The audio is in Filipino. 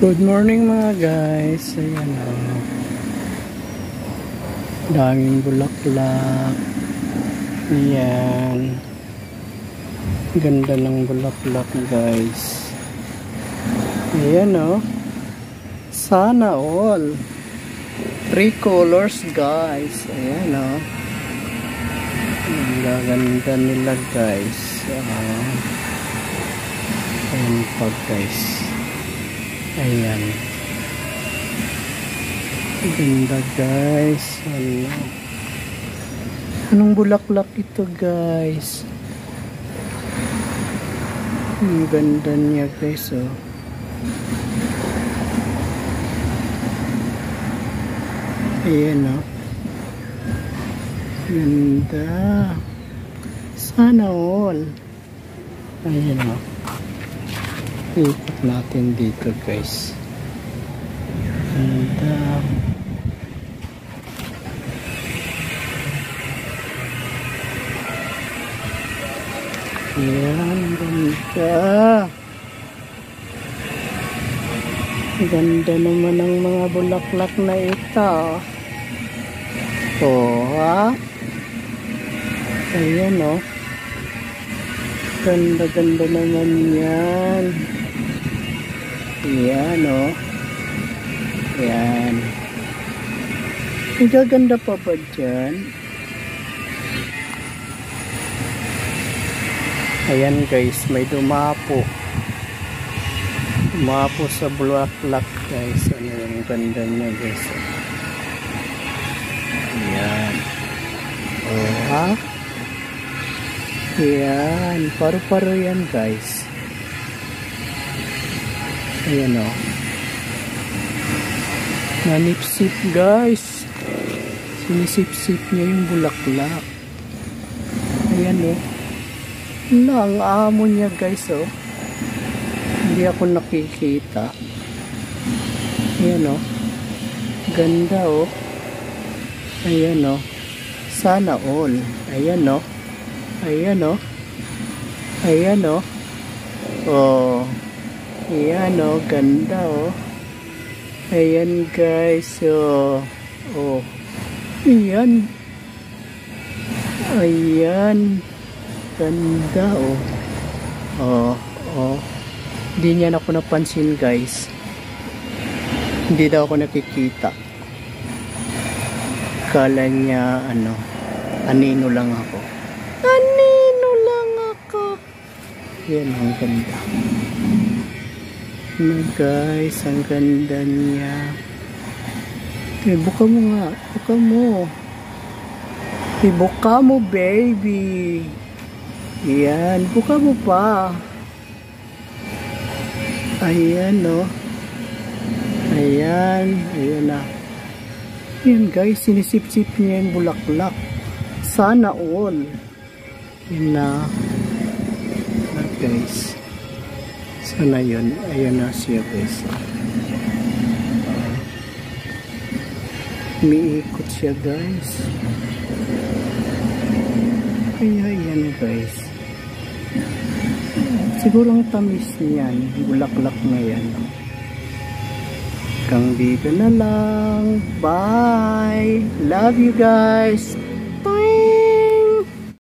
Good morning mga guys. Ayan o. Daming bulaklak. Ayan. Ganda ng bulaklak guys. Ayan o. Sana all. 3 colors guys. Ayan o. Ang gaganda nila guys. Ayan pa guys. Ayan. Ganda guys. Anong bulaklak ito guys? Ang ganda niya guys oh. Ayan oh. Ganda. Sana all. Ayan oh. Ikot natin dito guys. Ganda. Ayan, ganda. Ganda naman ng mga bulaklak na ito. Oh, ha? Ayan oh. Ganda-ganda naman yan. Ayan o. Ayan. Gaganda pa ba dyan? Ayan guys, may dumapo. Dumapo sa bulaklak guys. Ano yung ganda niya guys. Ayan. Oh ha? Ayan. Paru-paro yan guys. Ayan o. Nanipsip guys. Sinisip-sip niya yung bulaklak. Ayan o. Ang amo niya guys o. Hindi ako nakikita. Ayan o. Ganda o. Ayan o. Sana all. Ayan o. Ayan o. Ayan o. Oh. Ayan o, ganda o. Ayan guys o. Oh. Ayan. Ayan. Ganda o. Oh. Oh. Hindi niya ako napansin guys. Hindi daw ako nakikita. Kala niya ano. Anino lang ako. Anino lang ako. Ayan ang ganda. Guys, ang ganda niya. Buka mo nga. Buka mo. Buka mo, baby. Ayan. Buka mo pa. Ayan, no. Ayan. Ayan na. Ayan, guys. Sinisip-sip niya yung bulaklak. Sana all. Ayan na. Guys. Sana yun. Ayan na siya guys. Umiikot siya guys. Kaya yan guys. Siguro ang tamis niyan. Bulaklak na yan. Hanggang dito na lang. Bye. Love you guys.